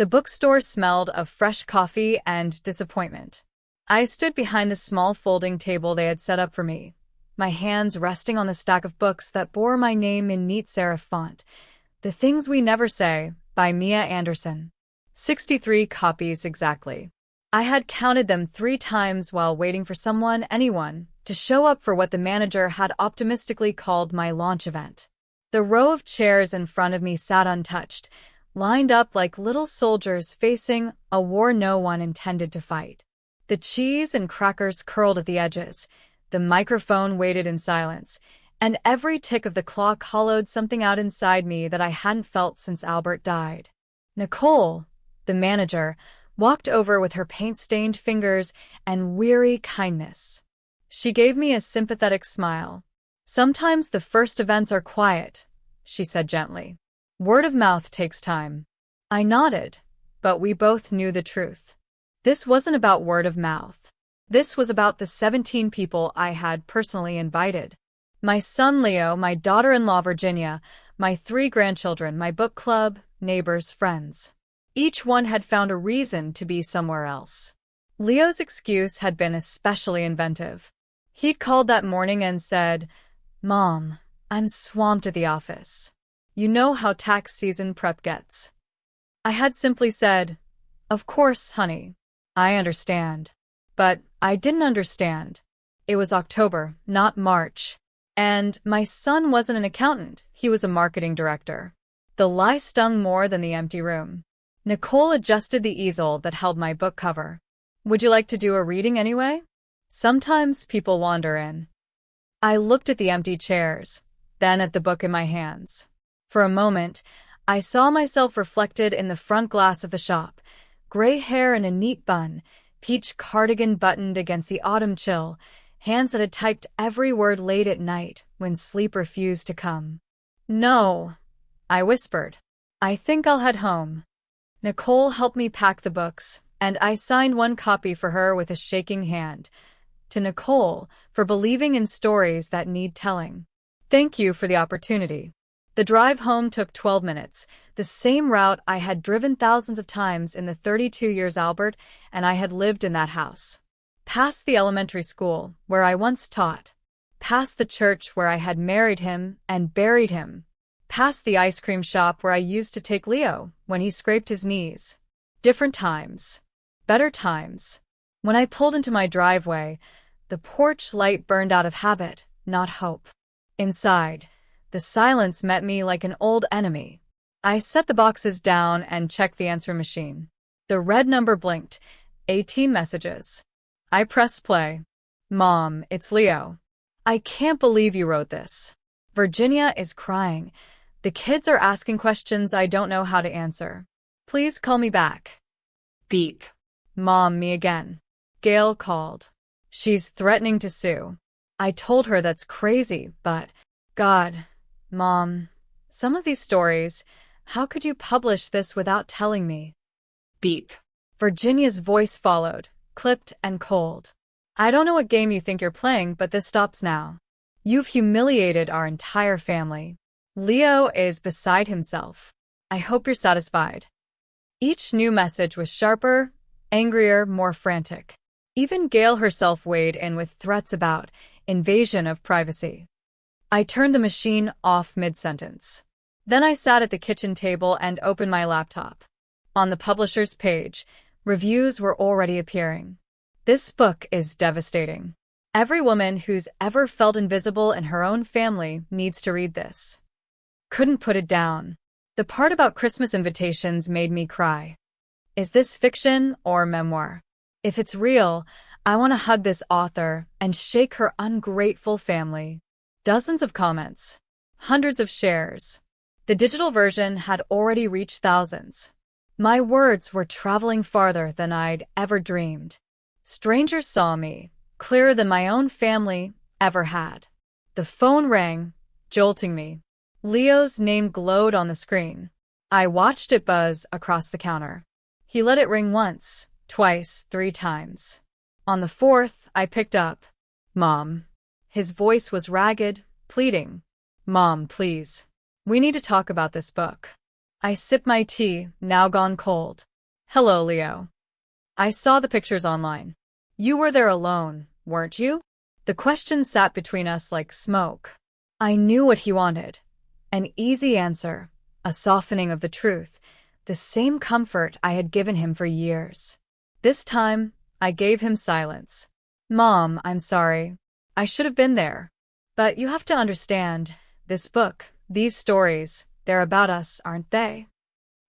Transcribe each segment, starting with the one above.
The bookstore smelled of fresh coffee and disappointment. I stood behind the small folding table they had set up for me, my hands resting on the stack of books that bore my name in neat serif font. The Things We Never Say, by Mia Anderson. 63 copies exactly. I had counted them 3 times while waiting for anyone, to show up for what the manager had optimistically called my launch event. The row of chairs in front of me sat untouched, lined up like little soldiers facing a war no one intended to fight. The cheese and crackers curled at the edges, the microphone waited in silence, and every tick of the clock hollowed something out inside me that I hadn't felt since Albert died. Nicole, the manager, walked over with her paint-stained fingers and weary kindness. She gave me a sympathetic smile. "Sometimes the first events are quiet," she said gently. "Word of mouth takes time." I nodded, but we both knew the truth. This wasn't about word of mouth. This was about the 17 people I had personally invited. My son Leo, my daughter-in-law Virginia, my 3 grandchildren, my book club, neighbors, friends. Each one had found a reason to be somewhere else. Leo's excuse had been especially inventive. He'd called that morning and said, "Mom, I'm swamped at the office. You know how tax season prep gets." I had simply said, "Of course, honey. I understand." But I didn't understand. It was October, not March. And my son wasn't an accountant, he was a marketing director. The lie stung more than the empty room. Nicole adjusted the easel that held my book cover. "Would you like to do a reading anyway? Sometimes people wander in." I looked at the empty chairs, then at the book in my hands. For a moment, I saw myself reflected in the front glass of the shop, gray hair in a neat bun, peach cardigan buttoned against the autumn chill, hands that had typed every word late at night when sleep refused to come. "No," I whispered. "I think I'll head home." Nicole helped me pack the books, and I signed one copy for her with a shaking hand. To Nicole, for believing in stories that need telling. Thank you for the opportunity. The drive home took 12 minutes, the same route I had driven thousands of times in the 32 years Albert and I had lived in that house. Past the elementary school, where I once taught. Past the church where I had married him and buried him. Past the ice cream shop where I used to take Leo when he scraped his knees. Different times. Better times. When I pulled into my driveway, the porch light burned out of habit, not hope. Inside, the silence met me like an old enemy. I set the boxes down and checked the answer machine. The red number blinked. 18 messages. I pressed play. "Mom, it's Leo. I can't believe you wrote this. Virginia is crying. The kids are asking questions I don't know how to answer. Please call me back." Beep. "Mom, me again." Gail called. "She's threatening to sue." I told her that's crazy, but, God, Mom, some of these stories, how could you publish this without telling me? Beep. Virginia's voice followed, clipped and cold. "I don't know what game you think you're playing, but this stops now. You've humiliated our entire family. Leo is beside himself. I hope you're satisfied." Each new message was sharper, angrier, more frantic. Even Gail herself weighed in with threats about invasion of privacy. I turned the machine off mid-sentence. Then I sat at the kitchen table and opened my laptop. On the publisher's page, reviews were already appearing. "This book is devastating. Every woman who's ever felt invisible in her own family needs to read this." Couldn't put it down. The part about Christmas invitations made me cry. Is this fiction or memoir? If it's real, I want to hug this author and shake her ungrateful family. Dozens of comments. Hundreds of shares. The digital version had already reached thousands. My words were traveling farther than I'd ever dreamed. Strangers saw me, clearer than my own family ever had. The phone rang, jolting me. Leo's name glowed on the screen. I watched it buzz across the counter. He let it ring once, twice, 3 times. On the 4th, I picked up. "Mom." His voice was ragged, pleading. "Mom, please. We need to talk about this book." I sipped my tea, now gone cold. Hello, Leo. I saw the pictures online. You were there alone, weren't you? The question sat between us like smoke. I knew what he wanted. An easy answer, a softening of the truth, the same comfort I had given him for years. This time, I gave him silence. Mom, I'm sorry. I should have been there. But you have to understand, this book, these stories, they're about us, aren't they?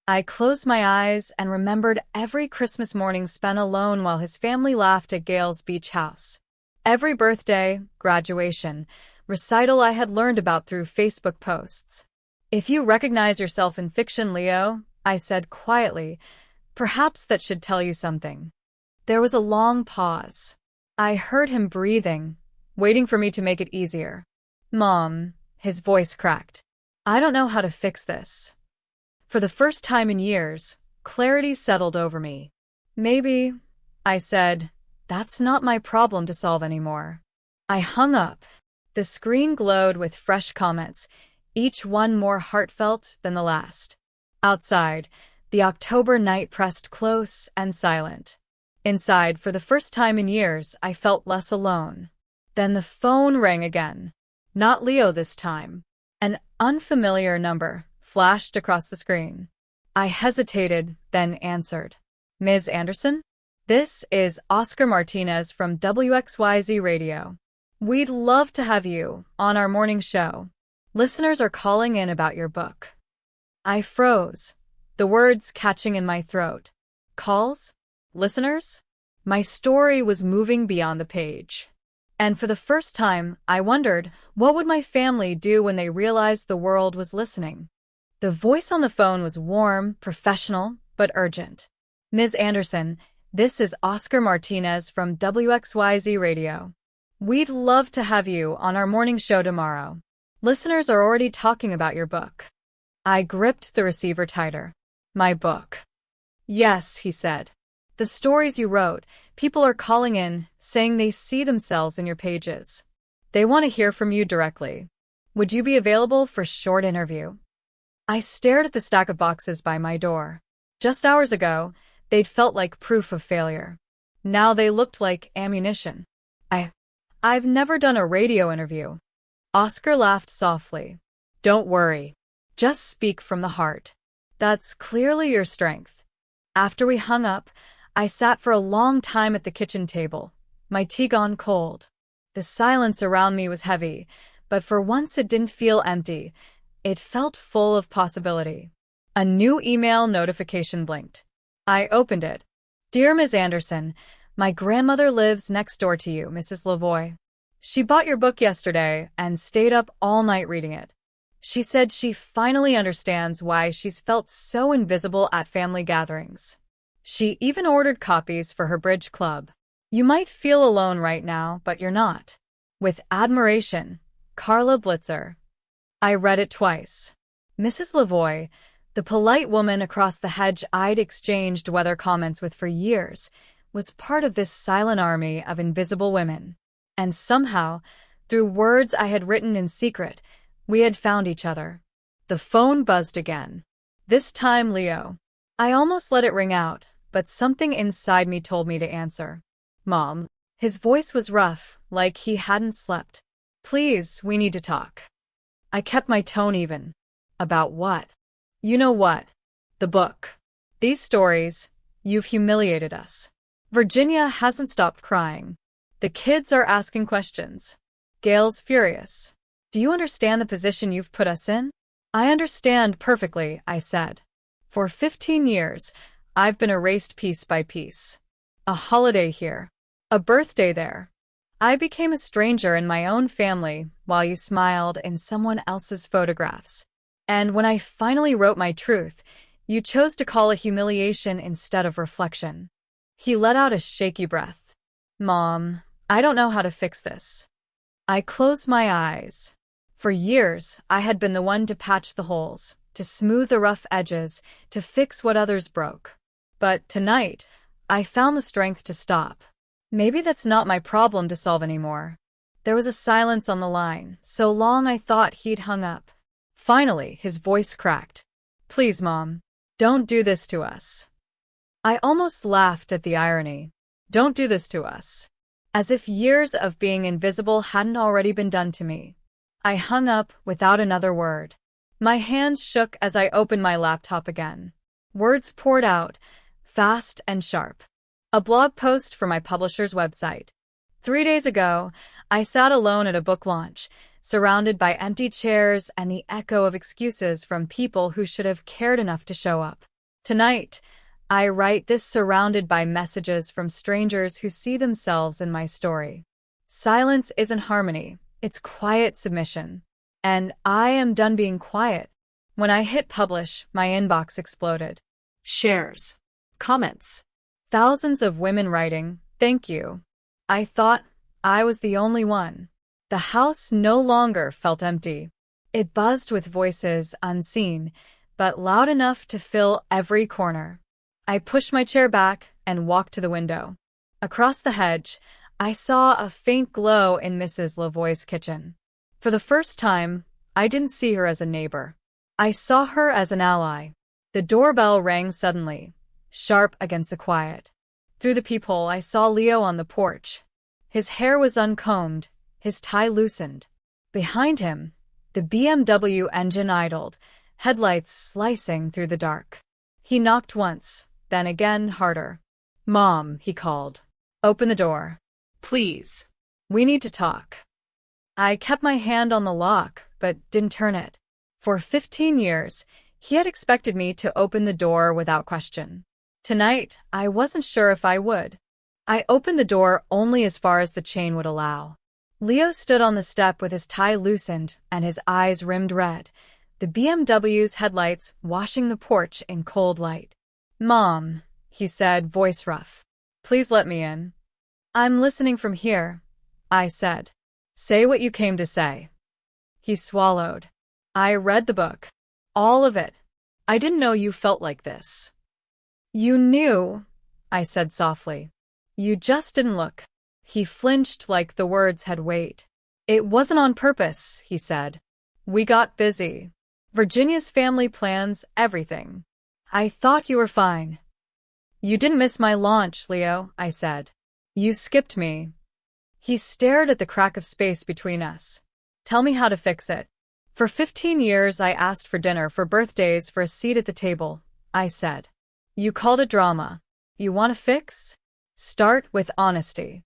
I closed my eyes and remembered every Christmas morning spent alone while his family laughed at Gail's beach house. Every birthday, graduation, recital I had learned about through Facebook posts. If you recognize yourself in fiction, Leo, I said quietly, perhaps that should tell you something. There was a long pause. I heard him breathing, waiting for me to make it easier. Mom, his voice cracked. I don't know how to fix this. For the first time in years, clarity settled over me. Maybe, I said, that's not my problem to solve anymore. I hung up. The screen glowed with fresh comments, each one more heartfelt than the last. Outside, the October night pressed close and silent. Inside, for the first time in years, I felt less alone. Then the phone rang again. Not Leo this time. An unfamiliar number flashed across the screen. I hesitated, then answered. Ms. Anderson? This is Oscar Martinez from WXYZ Radio. We'd love to have you on our morning show. Listeners are calling in about your book. I froze, the words catching in my throat. Calls? Listeners? My story was moving beyond the page. And for the first time, I wondered, what would my family do when they realized the world was listening? The voice on the phone was warm, professional, but urgent. Ms. Anderson, this is Oscar Martinez from WXYZ Radio. We'd love to have you on our morning show tomorrow. Listeners are already talking about your book. I gripped the receiver tighter. My book. Yes, he said. The stories you wrote, people are calling in, saying they see themselves in your pages. They want to hear from you directly. Would you be available for a short interview? I stared at the stack of boxes by my door. Just hours ago, they'd felt like proof of failure. Now they looked like ammunition. I've never done a radio interview. Oscar laughed softly. Don't worry. Just speak from the heart. That's clearly your strength. After we hung up, I sat for a long time at the kitchen table, my tea gone cold. The silence around me was heavy, but for once it didn't feel empty. It felt full of possibility. A new email notification blinked. I opened it. Dear Ms. Anderson, my grandmother lives next door to you, Mrs. Lavoie. She bought your book yesterday and stayed up all night reading it. She said she finally understands why she's felt so invisible at family gatherings. She even ordered copies for her bridge club. You might feel alone right now, but you're not. With admiration, Carla Blitzer. I read it twice. Mrs. Lavoie, the polite woman across the hedge I'd exchanged weather comments with for years, was part of this silent army of invisible women. And somehow, through words I had written in secret, we had found each other. The phone buzzed again. This time, Leo. I almost let it ring out, but something inside me told me to answer. Mom. His voice was rough, like he hadn't slept. Please, we need to talk. I kept my tone even. About what? You know what? The book. These stories. You've humiliated us. Virginia hasn't stopped crying. The kids are asking questions. Gail's furious. Do you understand the position you've put us in? I understand perfectly, I said. For 15 years, I've been erased piece by piece. A holiday here. A birthday there. I became a stranger in my own family while you smiled in someone else's photographs. And when I finally wrote my truth, you chose to call it humiliation instead of reflection. He let out a shaky breath. Mom, I don't know how to fix this. I closed my eyes. For years, I had been the one to patch the holes, to smooth the rough edges, to fix what others broke. But tonight, I found the strength to stop. Maybe that's not my problem to solve anymore. There was a silence on the line, so long I thought he'd hung up. Finally, his voice cracked. Please, Mom, don't do this to us. I almost laughed at the irony. Don't do this to us. As if years of being invisible hadn't already been done to me. I hung up without another word. My hands shook as I opened my laptop again. Words poured out, fast and sharp. A blog post for my publisher's website. 3 days ago, I sat alone at a book launch, surrounded by empty chairs and the echo of excuses from people who should have cared enough to show up. Tonight, I write this surrounded by messages from strangers who see themselves in my story. Silence isn't harmony, it's quiet submission. And I am done being quiet. When I hit publish, my inbox exploded. Shares. Comments. Thousands of women writing, "Thank you." I thought I was the only one. The house no longer felt empty. It buzzed with voices unseen, but loud enough to fill every corner. I pushed my chair back and walked to the window. Across the hedge, I saw a faint glow in Mrs. Lavoie's kitchen. For the first time, I didn't see her as a neighbor. I saw her as an ally. The doorbell rang suddenly, sharp against the quiet. Through the peephole, I saw Leo on the porch. His hair was uncombed, his tie loosened. Behind him, the BMW engine idled, headlights slicing through the dark. He knocked once, then again harder. "Mom," he called. "Open the door. Please. We need to talk." I kept my hand on the lock, but didn't turn it. For 15 years, he had expected me to open the door without question. Tonight, I wasn't sure if I would. I opened the door only as far as the chain would allow. Leo stood on the step with his tie loosened and his eyes rimmed red, the BMW's headlights washing the porch in cold light. "Mom," he said, voice rough. "Please let me in." "I'm listening from here," I said. "Say what you came to say." He swallowed. "I read the book. All of it. I didn't know you felt like this." "You knew," I said softly. "You just didn't look." He flinched like the words had weight. "It wasn't on purpose," he said. "We got busy. Virginia's family plans, everything. I thought you were fine." "You didn't miss my launch, Leo," I said. "You skipped me." He stared at the crack of space between us. "Tell me how to fix it." "For 15 years I asked for dinner, for birthdays, for a seat at the table," I said. "You called it drama. You want to fix? Start with honesty."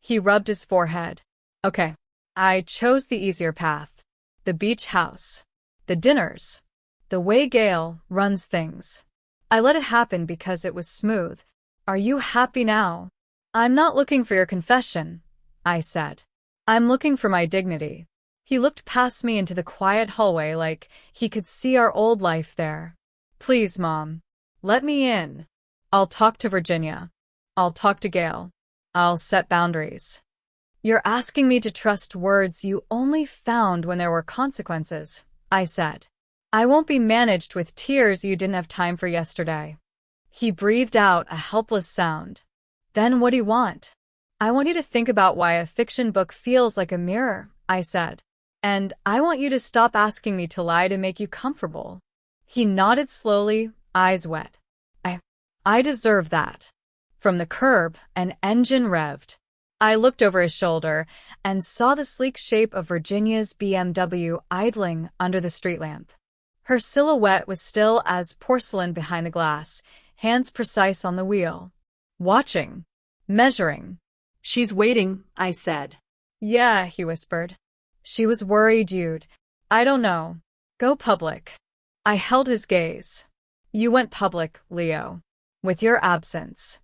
He rubbed his forehead. "Okay. I chose the easier path. The beach house. The dinners. The way Gail runs things. I let it happen because it was smooth. Are you happy now?" "I'm not looking for your confession," I said. "I'm looking for my dignity." He looked past me into the quiet hallway like he could see our old life there. "Please, Mom. Let me in. I'll talk to Virginia. I'll talk to Gail. I'll set boundaries." "You're asking me to trust words you only found when there were consequences," I said. "I won't be managed with tears you didn't have time for yesterday." He breathed out a helpless sound. "Then what do you want?" "I want you to think about why a fiction book feels like a mirror," I said. "And I want you to stop asking me to lie to make you comfortable." He nodded slowly, eyes wet. I deserve that." From the curb, an engine revved. I looked over his shoulder and saw the sleek shape of Virginia's BMW idling under the street lamp. Her silhouette was still as porcelain behind the glass, hands precise on the wheel. Watching. Measuring. "She's waiting," I said. "Yeah," he whispered. "She was worried you'd. I don't know. Go public." I held his gaze. "You went public, Leo. With your absence."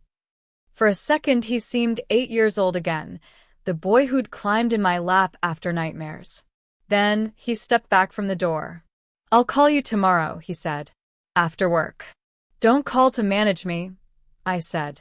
For a second he seemed 8 years old again, the boy who'd climbed in my lap after nightmares. Then he stepped back from the door. "I'll call you tomorrow," he said. "After work." "Don't call to manage me," I said.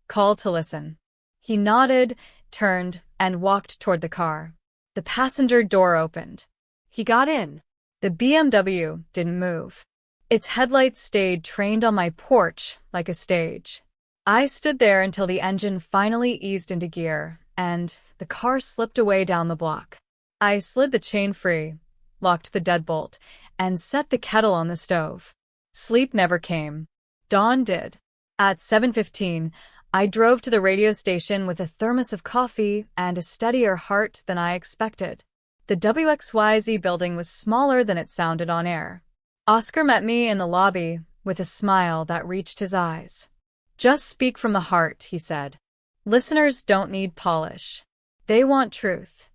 "Call to listen." He nodded, turned, and walked toward the car. The passenger door opened. He got in. The BMW didn't move. Its headlights stayed trained on my porch like a stage. I stood there until the engine finally eased into gear, and the car slipped away down the block. I slid the chain free, locked the deadbolt, and set the kettle on the stove. Sleep never came. Dawn did. At 7:15, I drove to the radio station with a thermos of coffee and a steadier heart than I expected. The WXYZ building was smaller than it sounded on air. Oscar met me in the lobby with a smile that reached his eyes. "Just speak from the heart," he said. "Listeners don't need polish. They want truth."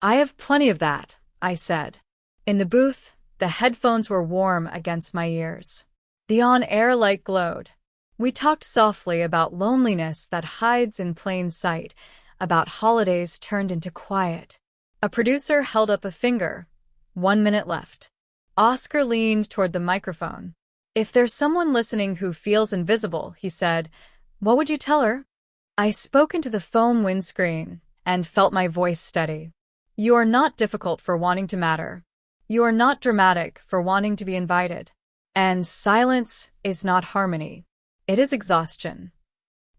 "I have plenty of that," I said. In the booth, the headphones were warm against my ears. The on-air light glowed. We talked softly about loneliness that hides in plain sight, about holidays turned into quiet. A producer held up a finger. 1 minute left. Oscar leaned toward the microphone. "If there's someone listening who feels invisible," he said, "what would you tell her?" I spoke into the foam windscreen and felt my voice steady. "You are not difficult for wanting to matter. You are not dramatic for wanting to be invited. And silence is not harmony. It is exhaustion."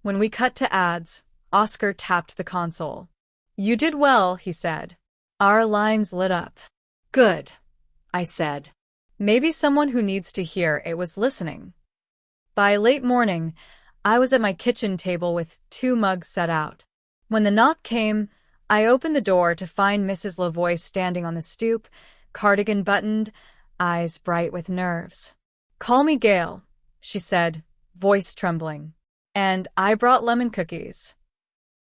When we cut to ads, Oscar tapped the console. "You did well," he said. Our lines lit up. "Good," I said. Maybe someone who needs to hear it was listening. By late morning, I was at my kitchen table with 2 mugs set out. When the knock came, I opened the door to find Mrs. Lavoie standing on the stoop, cardigan buttoned, eyes bright with nerves. "Call me Gail," she said, voice trembling. "And I brought lemon cookies."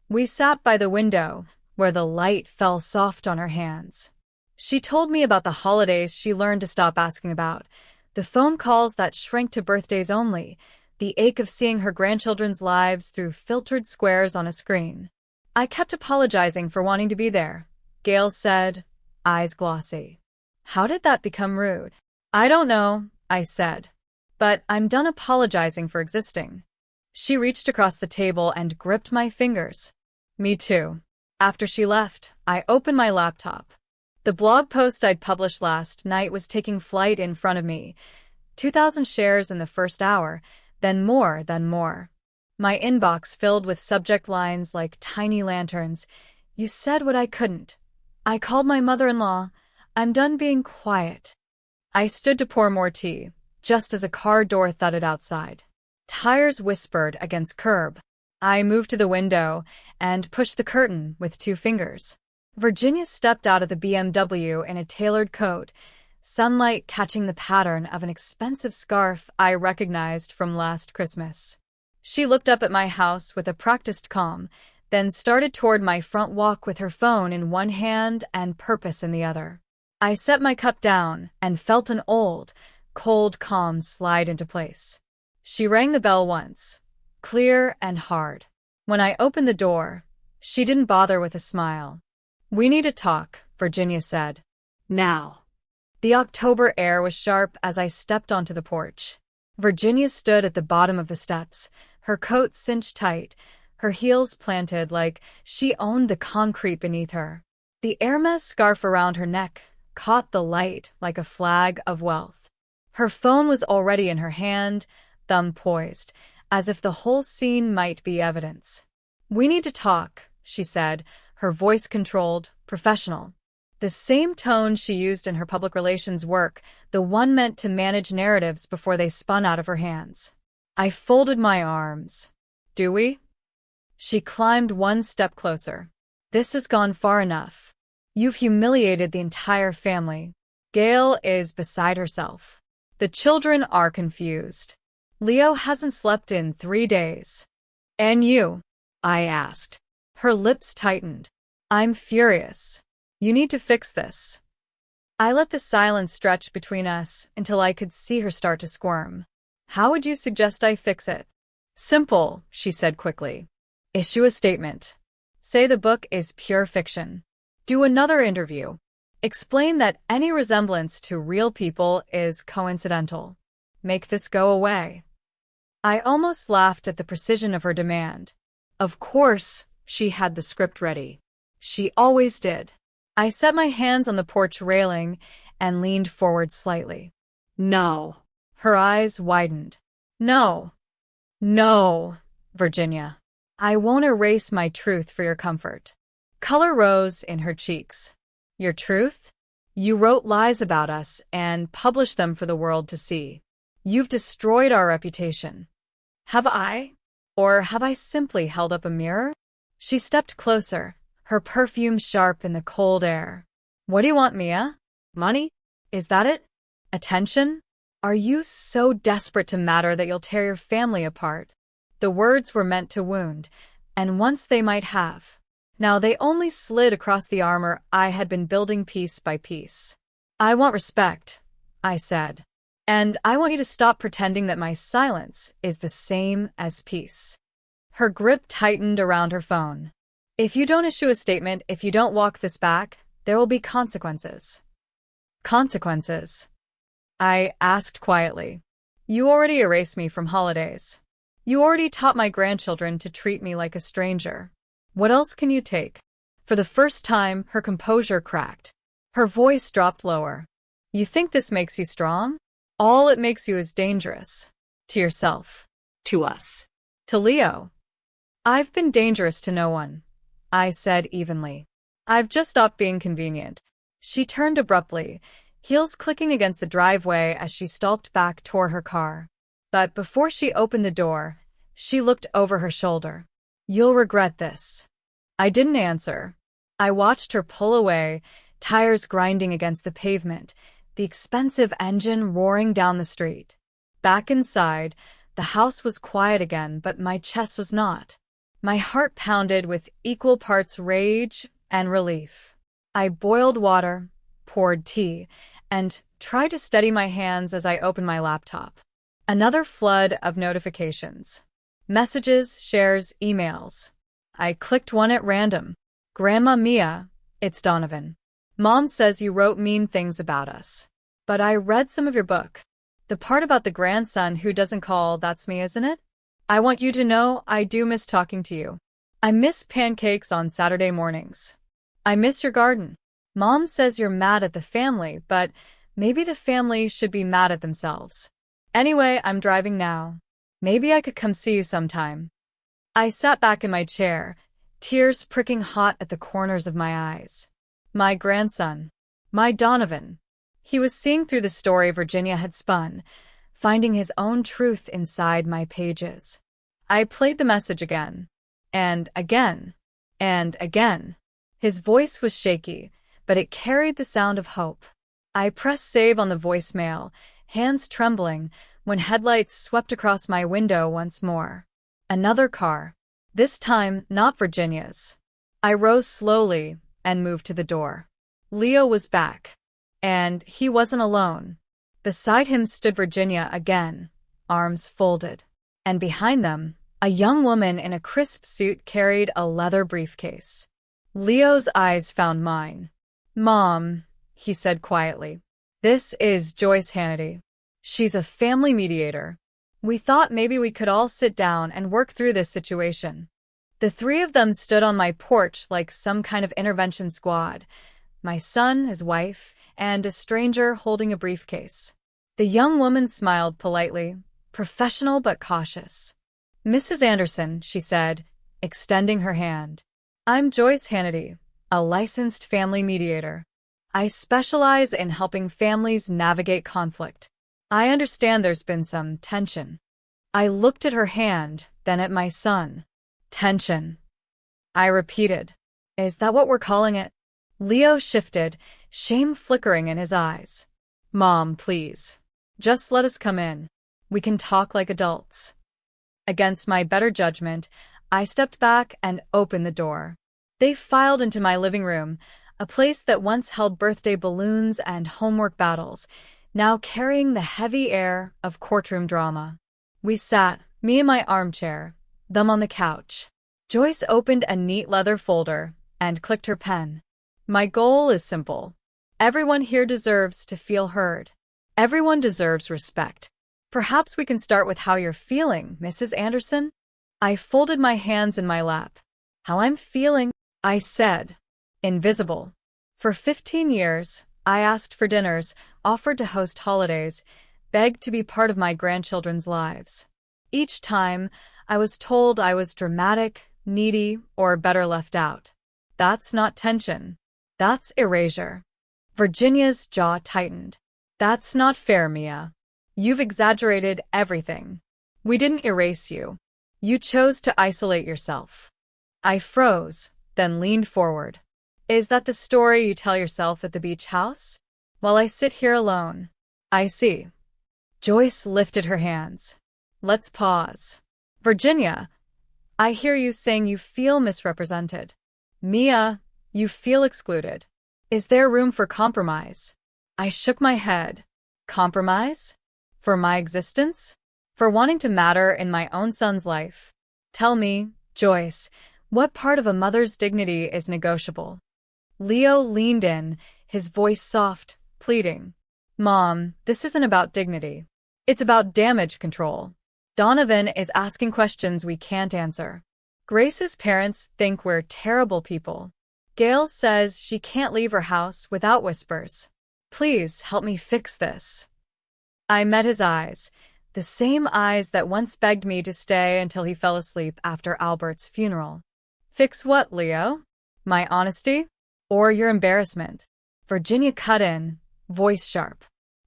We sat by the window, where the light fell soft on her hands. She told me about the holidays she learned to stop asking about, the phone calls that shrank to birthdays only, the ache of seeing her grandchildren's lives through filtered squares on a screen. "I kept apologizing for wanting to be there," Gail said, eyes glossy. "How did that become rude?" "I don't know," I said. "But I'm done apologizing for existing." She reached across the table and gripped my fingers. "Me too." After she left, I opened my laptop. The blog post I'd published last night was taking flight in front of me. 2,000 shares in the first hour, then more. My inbox filled with subject lines like tiny lanterns. "You said what I couldn't. I called my mother-in-law. I'm done being quiet." I stood to pour more tea, just as a car door thudded outside. Tires whispered against curb. I moved to the window and pushed the curtain with 2 fingers. Virginia stepped out of the BMW in a tailored coat, sunlight catching the pattern of an expensive scarf I recognized from last Christmas. She looked up at my house with a practiced calm, then started toward my front walk with her phone in one hand and purpose in the other. I set my cup down and felt an old, cold calm slide into place. She rang the bell once, clear and hard. When I opened the door, she didn't bother with a smile. "We need to talk," Virginia said. "Now." The October air was sharp as I stepped onto the porch. Virginia stood at the bottom of the steps, her coat cinched tight, her heels planted like she owned the concrete beneath her. The Hermes scarf around her neck caught the light like a flag of wealth. Her phone was already in her hand, thumb poised, as if the whole scene might be evidence. "We need to talk," she said, her voice controlled, professional. The same tone she used in her public relations work, the one meant to manage narratives before they spun out of her hands. I folded my arms. "Do we?" She climbed 1 step closer. "This has gone far enough. You've humiliated the entire family. Gail is beside herself. The children are confused. Leo hasn't slept in 3 days. And you?" I asked. Her lips tightened. "I'm furious. You need to fix this." I let the silence stretch between us until I could see her start to squirm. "How would you suggest I fix it?" "Simple," she said quickly. "Issue a statement. Say the book is pure fiction. Do another interview. Explain that any resemblance to real people is coincidental. Make this go away." I almost laughed at the precision of her demand. Of course, she had the script ready. She always did. I set my hands on the porch railing and leaned forward slightly. "No." Her eyes widened. "No. No, Virginia. I won't erase my truth for your comfort." Color rose in her cheeks. "Your truth? You wrote lies about us and published them for the world to see. You've destroyed our reputation." Have I? Or have I simply held up a mirror? She stepped closer, her perfume sharp in the cold air. What do you want, Mia? Money? Is that it? Attention? Are you so desperate to matter that you'll tear your family apart? The words were meant to wound, and once they might have. Now they only slid across the armor I had been building piece by piece. I want respect, I said. And I want you to stop pretending that my silence is the same as peace. Her grip tightened around her phone. If you don't issue a statement, if you don't walk this back, there will be consequences. Consequences? I asked quietly. You already erased me from holidays. You already taught my grandchildren to treat me like a stranger. What else can you take? For the first time, her composure cracked. Her voice dropped lower. You think this makes you strong? All it makes you is dangerous. To yourself. To us. To Leo. I've been dangerous to no one, I said evenly. I've just stopped being convenient. She turned abruptly, heels clicking against the driveway as she stalked back toward her car. But before she opened the door, she looked over her shoulder. You'll regret this. I didn't answer. I watched her pull away, tires grinding against the pavement, the expensive engine roaring down the street. Back inside, the house was quiet again, but my chest was not. My heart pounded with equal parts rage and relief. I boiled water, poured tea, and tried to steady my hands as I opened my laptop. Another flood of notifications. Messages, shares, emails. I clicked one at random. Grandma Mia, it's Donovan. Mom says you wrote mean things about us. But I read some of your book. The part about the grandson who doesn't call, that's me, isn't it? I want you to know I do miss talking to you. I miss pancakes on Saturday mornings. I miss your garden. Mom says you're mad at the family, but maybe the family should be mad at themselves. Anyway, I'm driving now. Maybe I could come see you sometime. I sat back in my chair, tears pricking hot at the corners of my eyes. My grandson. My Donovan. He was seeing through the story Virginia had spun, finding his own truth inside my pages. I played the message again, and again, and again. His voice was shaky, but it carried the sound of hope. I pressed save on the voicemail, hands trembling, when headlights swept across my window once more. Another car. This time, not Virginia's. I rose slowly and moved to the door. Leo was back. And he wasn't alone. Beside him stood Virginia again, arms folded. And behind them, a young woman in a crisp suit carried a leather briefcase. Leo's eyes found mine. Mom, he said quietly. This is Joyce Hannity. She's a family mediator. We thought maybe we could all sit down and work through this situation. The three of them stood on my porch like some kind of intervention squad. My son, his wife, and a stranger holding a briefcase. The young woman smiled politely, professional but cautious. Mrs. Anderson, she said, extending her hand. I'm Joyce Hannity, a licensed family mediator. I specialize in helping families navigate conflict. I understand there's been some tension. I looked at her hand, then at my son. Tension. I repeated. Is that what we're calling it? Leo shifted, shame flickering in his eyes. Mom, please. Just let us come in. We can talk like adults. Against my better judgment, I stepped back and opened the door. They filed into my living room, a place that once held birthday balloons and homework battles, now carrying the heavy air of courtroom drama. We sat, me in my armchair, them on the couch. Joyce opened a neat leather folder and clicked her pen. My goal is simple. Everyone here deserves to feel heard. Everyone deserves respect. Perhaps we can start with how you're feeling, Mrs. Anderson? I folded my hands in my lap. How I'm feeling, I said. Invisible. For 15 years, I asked for dinners, offered to host holidays, begged to be part of my grandchildren's lives. Each time, I was told I was dramatic, needy, or better left out. That's not tension. That's erasure. Virginia's jaw tightened. That's not fair, Mia. You've exaggerated everything. We didn't erase you. You chose to isolate yourself. I froze, then leaned forward. Is that the story you tell yourself at the beach house? While I sit here alone. I see. Joyce lifted her hands. Let's pause. Virginia, I hear you saying you feel misrepresented. Mia, you feel excluded. Is there room for compromise? I shook my head. Compromise? For my existence? For wanting to matter in my own son's life? Tell me, Joyce, what part of a mother's dignity is negotiable? Leo leaned in, his voice soft, pleading. Mom, this isn't about dignity. It's about damage control. Donovan is asking questions we can't answer. Grace's parents think we're terrible people. Gail says she can't leave her house without whispers. Please help me fix this. I met his eyes, the same eyes that once begged me to stay until he fell asleep after Albert's funeral. Fix what, Leo? My honesty? Or your embarrassment? Virginia cut in, voice sharp.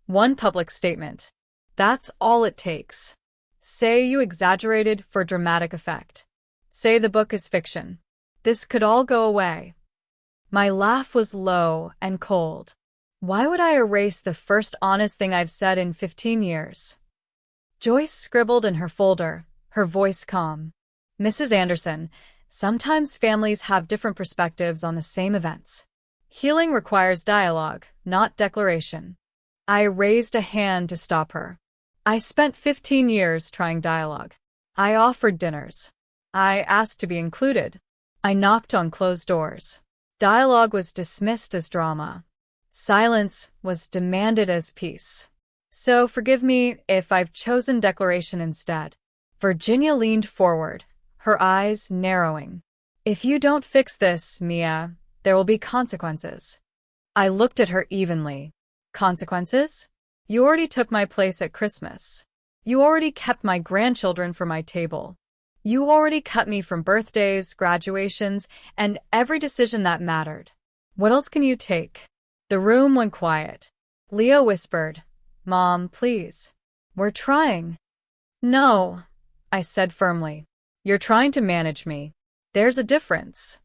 One public statement. That's all it takes. Say you exaggerated for dramatic effect. Say the book is fiction. This could all go away. My laugh was low and cold. Why would I erase the first honest thing I've said in 15 years? Joyce scribbled in her folder, her voice calm. Mrs. Anderson, sometimes families have different perspectives on the same events. Healing requires dialogue, not declaration. I raised a hand to stop her. I spent 15 years trying dialogue. I offered dinners. I asked to be included. I knocked on closed doors. Dialogue was dismissed as drama. Silence was demanded as peace. So forgive me if I've chosen declaration instead. Virginia leaned forward, her eyes narrowing. If you don't fix this, Mia, there will be consequences. I looked at her evenly. Consequences? You already took my place at Christmas. You already kept my grandchildren from my table. You already cut me from birthdays, graduations, and every decision that mattered. What else can you take? The room went quiet. Leo whispered, Mom, please. We're trying. No, I said firmly. You're trying to manage me. There's a difference.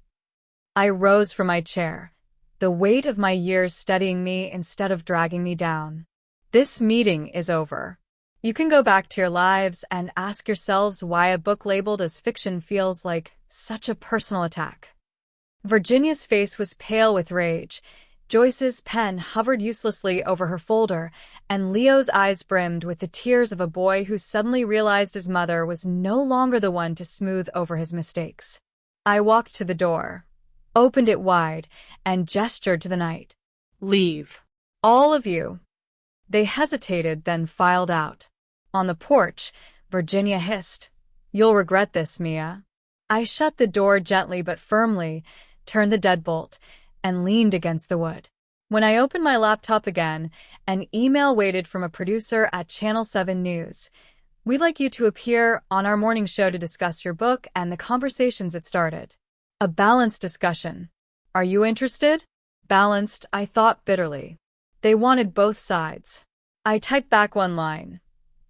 I rose from my chair, the weight of my years steadying me instead of dragging me down. This meeting is over. You can go back to your lives and ask yourselves why a book labeled as fiction feels like such a personal attack. Virginia's face was pale with rage. Joyce's pen hovered uselessly over her folder, and Leo's eyes brimmed with the tears of a boy who suddenly realized his mother was no longer the one to smooth over his mistakes. I walked to the door, opened it wide, and gestured to the night. Leave. All of you. They hesitated, then filed out. On the porch, Virginia hissed, You'll regret this, Mia. I shut the door gently but firmly, turned the deadbolt, and leaned against the wood. When I opened my laptop again, an email waited from a producer at Channel 7 News. We'd like you to appear on our morning show to discuss your book and the conversations it started. A balanced discussion. Are you interested? Balanced, I thought bitterly. They wanted both sides. I typed back one line.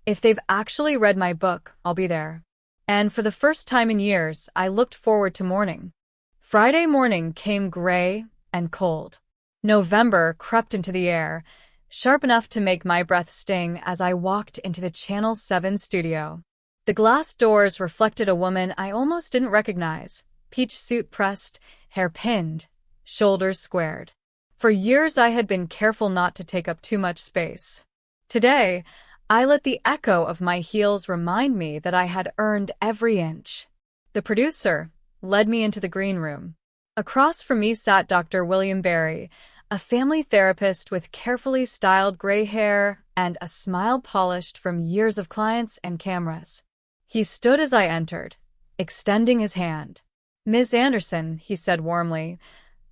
If they've actually read my book, I'll be there. And for the first time in years, I looked forward to morning. Friday morning came gray and cold. November crept into the air, sharp enough to make my breath sting as I walked into the Channel 7 studio. The glass doors reflected a woman I almost didn't recognize, peach suit pressed, hair pinned, shoulders squared. For years I had been careful not to take up too much space. Today, I let the echo of my heels remind me that I had earned every inch. The producer led me into the green room. Across from me sat Dr. William Barry, a family therapist with carefully styled gray hair and a smile polished from years of clients and cameras. He stood as I entered, extending his hand. Ms. Anderson, he said warmly,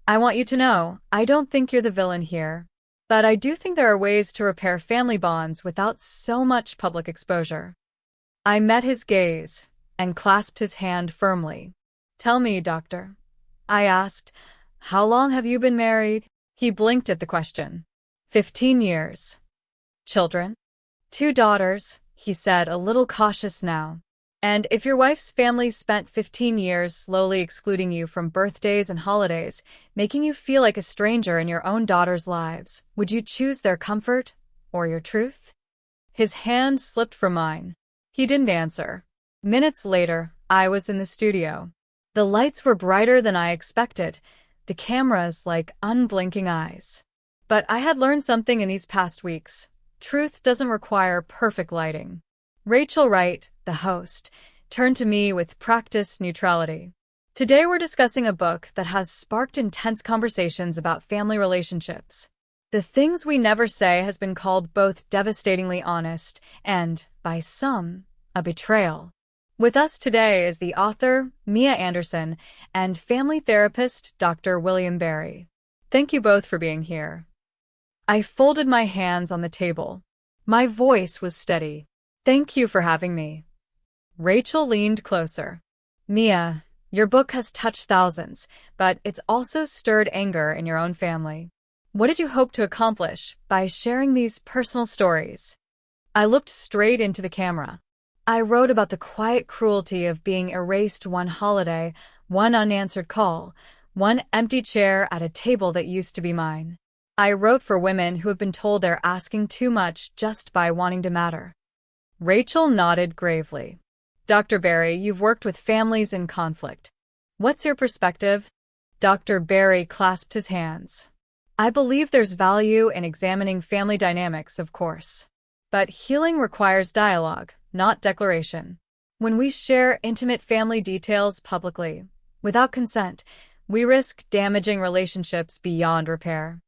I want you to know, I don't think you're the villain here. But I do think there are ways to repair family bonds without so much public exposure. I met his gaze and clasped his hand firmly. Tell me, doctor. I asked, how long have you been married? He blinked at the question. 15 years. Children? 2 daughters, he said, a little cautious now. And if your wife's family spent 15 years slowly excluding you from birthdays and holidays, making you feel like a stranger in your own daughter's lives, would you choose their comfort or your truth? His hand slipped from mine. He didn't answer. Minutes later, I was in the studio. The lights were brighter than I expected, the cameras like unblinking eyes. But I had learned something in these past weeks. Truth doesn't require perfect lighting. Rachel Wright, the host, turned to me with practiced neutrality. Today we're discussing a book that has sparked intense conversations about family relationships. The Things We Never Say has been called both devastatingly honest and, by some, a betrayal. With us today is the author, Mia Anderson, and family therapist, Dr. William Barry. Thank you both for being here. I folded my hands on the table. My voice was steady. Thank you for having me. Rachel leaned closer. Mia, your book has touched thousands, but it's also stirred anger in your own family. What did you hope to accomplish by sharing these personal stories? I looked straight into the camera. I wrote about the quiet cruelty of being erased one holiday, one unanswered call, one empty chair at a table that used to be mine. I wrote for women who have been told they're asking too much just by wanting to matter. Rachel nodded gravely. Dr. Barry, you've worked with families in conflict. What's your perspective? Dr. Barry clasped his hands. I believe there's value in examining family dynamics, of course. But healing requires dialogue, not declaration. When we share intimate family details publicly, without consent, we risk damaging relationships beyond repair.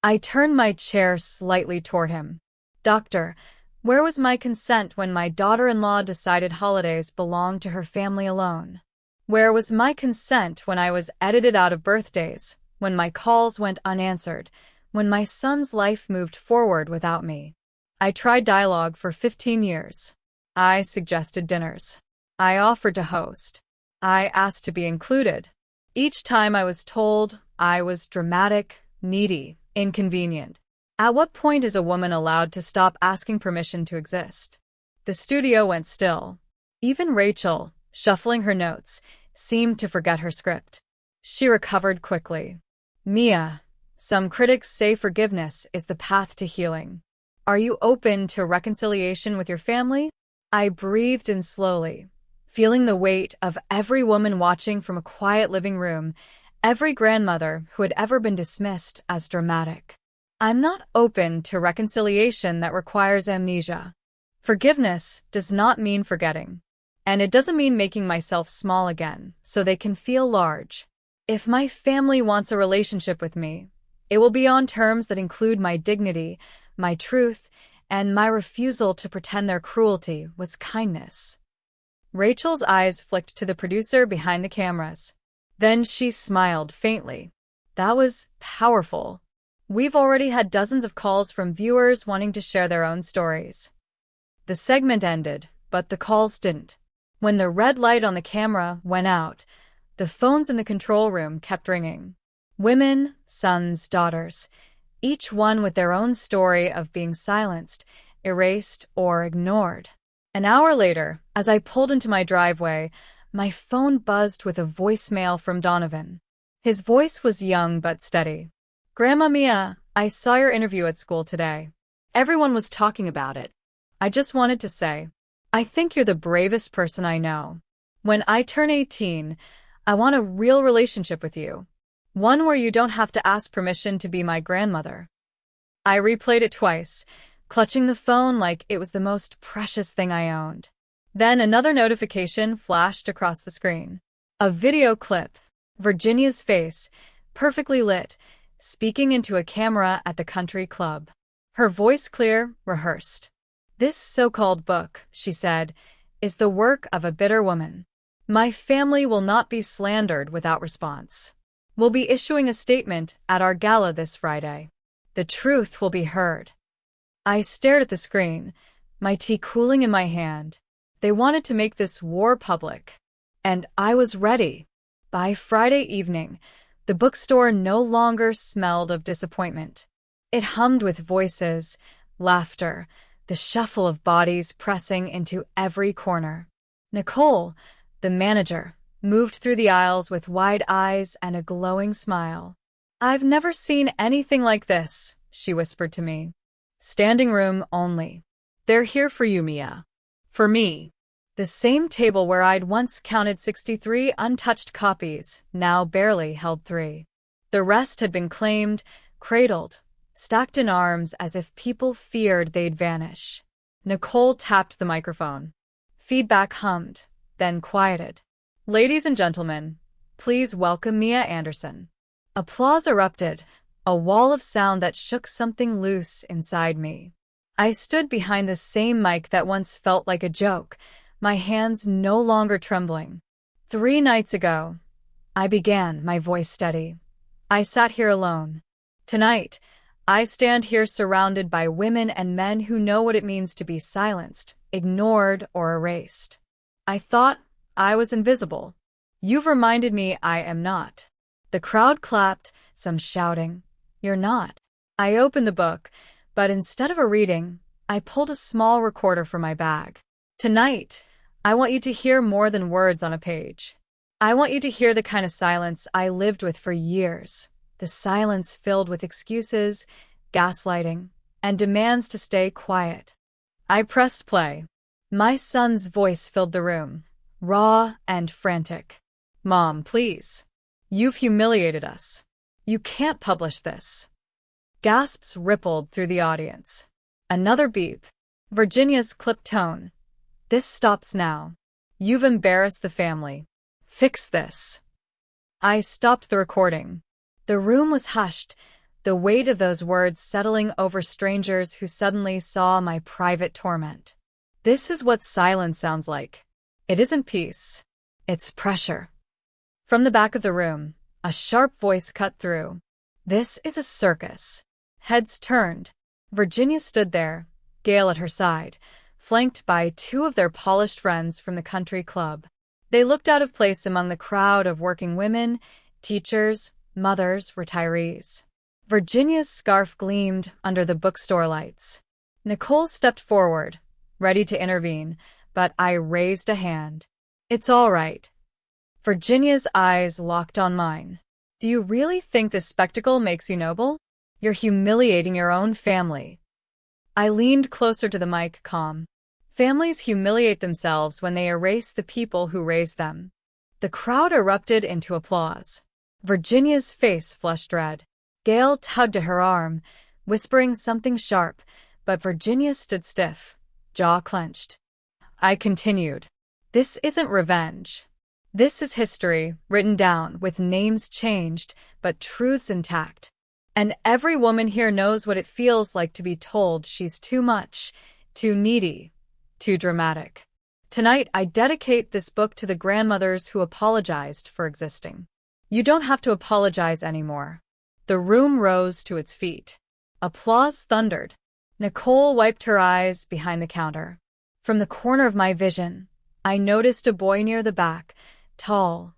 I turned my chair slightly toward him. Doctor, where was my consent when my daughter-in-law decided holidays belonged to her family alone? Where was my consent when I was edited out of birthdays, when my calls went unanswered, when my son's life moved forward without me? I tried dialogue for 15 years. I suggested dinners. I offered to host. I asked to be included. Each time I was told I was dramatic, needy, inconvenient. At what point is a woman allowed to stop asking permission to exist? The studio went still. Even Rachel, shuffling her notes, seemed to forget her script. She recovered quickly. Mia, some critics say forgiveness is the path to healing. Are you open to reconciliation with your family? I breathed in slowly, feeling the weight of every woman watching from a quiet living room, every grandmother who had ever been dismissed as dramatic. I'm not open to reconciliation that requires amnesia. Forgiveness does not mean forgetting. And it doesn't mean making myself small again, so they can feel large. If my family wants a relationship with me, it will be on terms that include my dignity, my truth, and my refusal to pretend their cruelty was kindness. Rachel's eyes flicked to the producer behind the cameras. Then she smiled faintly. That was powerful. We've already had dozens of calls from viewers wanting to share their own stories. The segment ended, but the calls didn't. When the red light on the camera went out, the phones in the control room kept ringing. Women, sons, daughters, each one with their own story of being silenced, erased, or ignored. An hour later, as I pulled into my driveway, my phone buzzed with a voicemail from Donovan. His voice was young but steady. Grandma Mia, I saw your interview at school today. Everyone was talking about it. I just wanted to say, I think you're the bravest person I know. When I turn 18, I want a real relationship with you. One where you don't have to ask permission to be my grandmother. I replayed it twice, clutching the phone like it was the most precious thing I owned. Then another notification flashed across the screen. A video clip. Virginia's face, perfectly lit, speaking into a camera at the country club. Her voice clear, rehearsed. This so-called book, she said, is the work of a bitter woman. My family will not be slandered without response. We'll be issuing a statement at our gala this Friday. The truth will be heard. I stared at the screen, my tea cooling in my hand. They wanted to make this war public. And I was ready. By Friday evening, the bookstore no longer smelled of disappointment. It hummed with voices, laughter, the shuffle of bodies pressing into every corner. Nicole, the manager, moved through the aisles with wide eyes and a glowing smile. "I've never seen anything like this," she whispered to me. "Standing room only." "They're here for you, Mia." "For me." The same table where I'd once counted 63 untouched copies now barely held 3. The rest had been claimed, cradled, stacked in arms as if people feared they'd vanish. Nicole tapped the microphone. Feedback hummed, then quieted. "Ladies and gentlemen, please welcome Mia Anderson." Applause erupted, a wall of sound that shook something loose inside me. I stood behind the same mic that once felt like a joke, my hands no longer trembling. 3 nights ago, I began, my voice steady. I sat here alone. Tonight, I stand here surrounded by women and men who know what it means to be silenced, ignored, or erased. I thought I was invisible. You've reminded me I am not. The crowd clapped, some shouting, "You're not." I opened the book, but instead of a reading, I pulled a small recorder from my bag. "Tonight, I want you to hear more than words on a page. I want you to hear the kind of silence I lived with for years, the silence filled with excuses, gaslighting, and demands to stay quiet." I pressed play. My son's voice filled the room, raw and frantic. "Mom, please. You've humiliated us. You can't publish this." Gasps rippled through the audience. Another beep. Virginia's clipped tone. "This stops now. You've embarrassed the family. Fix this." I stopped the recording. The room was hushed, the weight of those words settling over strangers who suddenly saw my private torment. This is what silence sounds like. It isn't peace. It's pressure. From the back of the room, a sharp voice cut through. "This is a circus." Heads turned. Virginia stood there, Gail at her side, flanked by 2 of their polished friends from the country club. They looked out of place among the crowd of working women, teachers, mothers, retirees. Virginia's scarf gleamed under the bookstore lights. Nicole stepped forward, ready to intervene, but I raised a hand. "It's all right." Virginia's eyes locked on mine. "Do you really think this spectacle makes you noble? You're humiliating your own family." I leaned closer to the mic, calm. Families humiliate themselves when they erase the people who raised them. The crowd erupted into applause. Virginia's face flushed red. Gail tugged at her arm, whispering something sharp, but Virginia stood stiff, jaw clenched. I continued. "This isn't revenge. This is history, written down, with names changed, but truths intact. And every woman here knows what it feels like to be told she's too much, too needy, too dramatic. Tonight, I dedicate this book to the grandmothers who apologized for existing. You don't have to apologize anymore." The room rose to its feet. Applause thundered. Nicole wiped her eyes behind the counter. From the corner of my vision, I noticed a boy near the back, tall,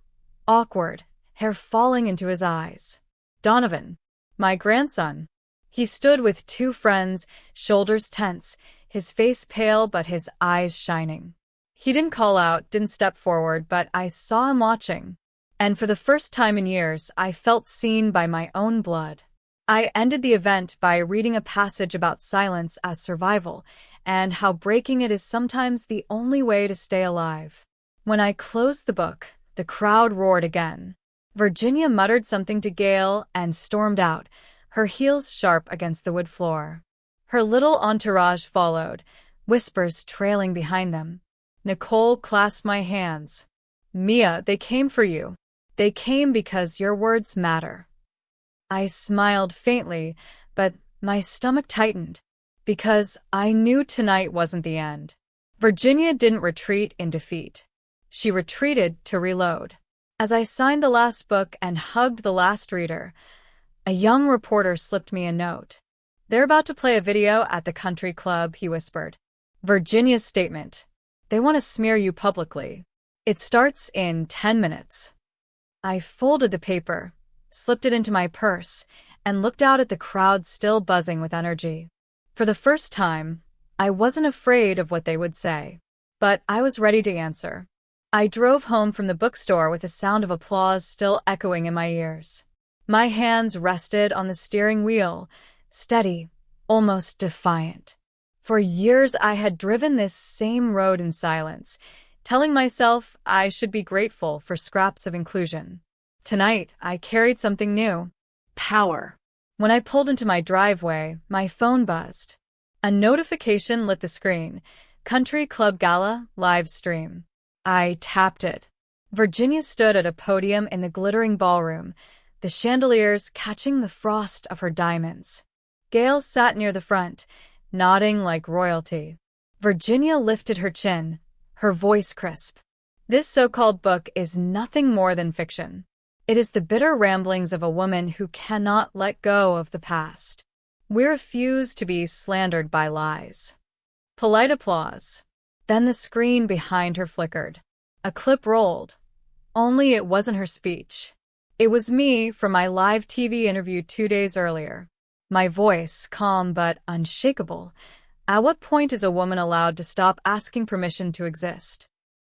awkward, hair falling into his eyes. Donovan, my grandson. He stood with 2 friends, shoulders tense, his face pale but his eyes shining. He didn't call out, didn't step forward, but I saw him watching. And for the first time in years, I felt seen by my own blood. I ended the event by reading a passage about silence as survival, and how breaking it is sometimes the only way to stay alive. When I closed the book, the crowd roared again. Virginia muttered something to Gail and stormed out, her heels sharp against the wood floor. Her little entourage followed, whispers trailing behind them. Nicole clasped my hands. "Mia, they came for you. They came because your words matter." I smiled faintly, but my stomach tightened, because I knew tonight wasn't the end. Virginia didn't retreat in defeat. She retreated to reload. As I signed the last book and hugged the last reader, a young reporter slipped me a note. "They're about to play a video at the country club," he whispered. "Virginia's statement. They want to smear you publicly. It starts in 10 minutes. I folded the paper, slipped it into my purse, and looked out at the crowd still buzzing with energy. For the first time, I wasn't afraid of what they would say, but I was ready to answer. I drove home from the bookstore with the sound of applause still echoing in my ears. My hands rested on the steering wheel, steady, almost defiant. For years I had driven this same road in silence, telling myself I should be grateful for scraps of inclusion. Tonight, I carried something new. Power. When I pulled into my driveway, my phone buzzed. A notification lit the screen. Country Club Gala live stream. I tapped it. Virginia stood at a podium in the glittering ballroom, the chandeliers catching the frost of her diamonds. Gail sat near the front, nodding like royalty. Virginia lifted her chin, her voice crisp. This so-called book is nothing more than fiction. It is the bitter ramblings of a woman who cannot let go of the past. We refuse to be slandered by lies. Polite applause. Then the screen behind her flickered. A clip rolled. Only it wasn't her speech. It was me from my live TV interview 2 days earlier. My voice, calm but unshakable. At what point is a woman allowed to stop asking permission to exist?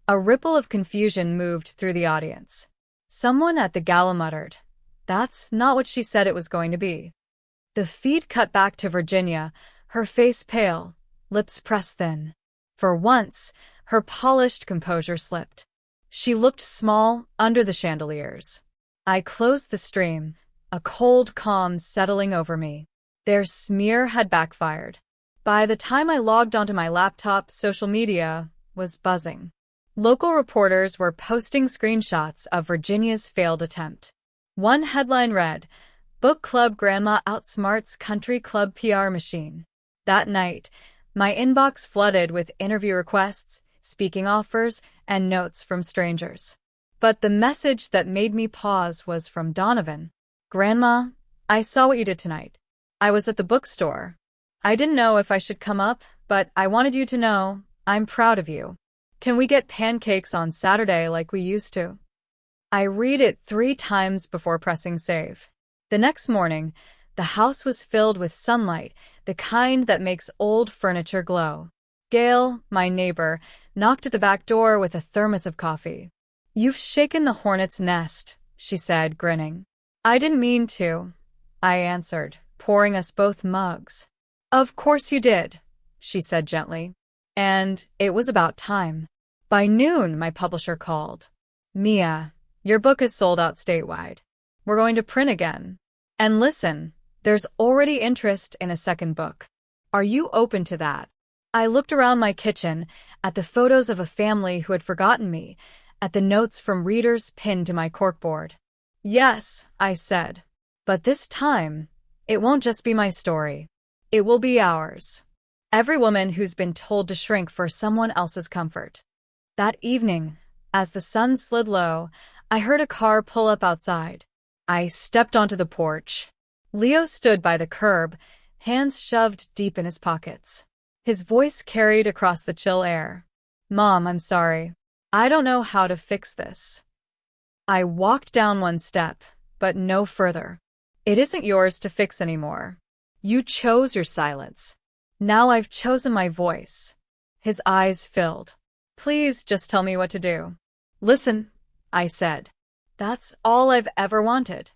A ripple of confusion moved through the audience. Someone at the gala muttered, "That's not what she said it was going to be." The feed cut back to Virginia, her face pale, lips pressed thin. For once, her polished composure slipped. She looked small under the chandeliers. I closed the stream, a cold calm settling over me. Their smear had backfired. By the time I logged onto my laptop, social media was buzzing. Local reporters were posting screenshots of Virginia's failed attempt. One headline read, "Book Club Grandma Outsmarts Country Club PR Machine." That night, my inbox flooded with interview requests, speaking offers, and notes from strangers. But the message that made me pause was from Donovan. "Grandma, I saw what you did tonight. I was at the bookstore. I didn't know if I should come up, but I wanted you to know I'm proud of you. Can we get pancakes on Saturday like we used to?" I read it 3 times before pressing save. The next morning, the house was filled with sunlight, the kind that makes old furniture glow. Gail, my neighbor, knocked at the back door with a thermos of coffee. "You've shaken the hornet's nest," she said, grinning. "I didn't mean to," I answered, pouring us both mugs. "Of course you did," she said gently. And it was about time. By noon, my publisher called. "Mia, your book is sold out statewide. We're going to print again. And listen, there's already interest in a second book. Are you open to that?" I looked around my kitchen, at the photos of a family who had forgotten me, at the notes from readers pinned to my corkboard. "Yes," I said. "But this time, it won't just be my story. It will be ours. Every woman who's been told to shrink for someone else's comfort." That evening, as the sun slid low, I heard a car pull up outside. I stepped onto the porch. Leo stood by the curb, hands shoved deep in his pockets. His voice carried across the chill air. "Mom, I'm sorry. I don't know how to fix this." I walked down 1 step, but no further. "It isn't yours to fix anymore. You chose your silence. Now I've chosen my voice." His eyes filled. "Please just tell me what to do." "Listen," I said. "That's all I've ever wanted."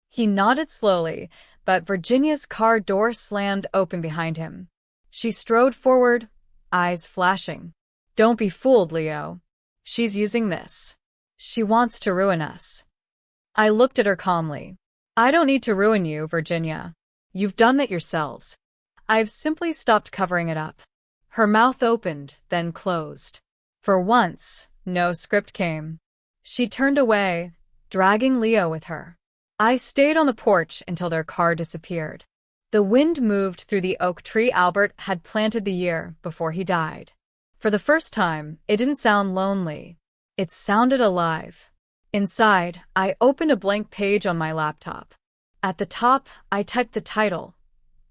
He nodded slowly, but Virginia's car door slammed open behind him. She strode forward, eyes flashing. "Don't be fooled, Leo. She's using this. She wants to ruin us." I looked at her calmly. "I don't need to ruin you, Virginia. You've done that yourselves. I've simply stopped covering it up." Her mouth opened, then closed. For once, no script came. She turned away, dragging Leo with her. I stayed on the porch until their car disappeared. The wind moved through the oak tree Albert had planted the year before he died. For the first time, it didn't sound lonely. It sounded alive. Inside, I opened a blank page on my laptop. At the top, I typed the title,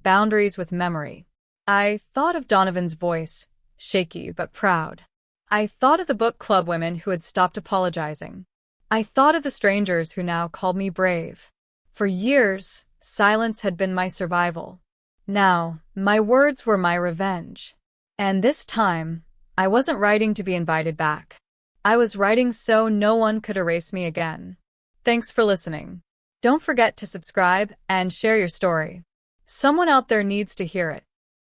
Boundaries with Memory. I thought of Donovan's voice, shaky but proud. I thought of the book club women who had stopped apologizing. I thought of the strangers who now called me brave. For years, silence had been my survival. Now, my words were my revenge. And this time, I wasn't writing to be invited back. I was writing so no one could erase me again. Thanks for listening. Don't forget to subscribe and share your story. Someone out there needs to hear it.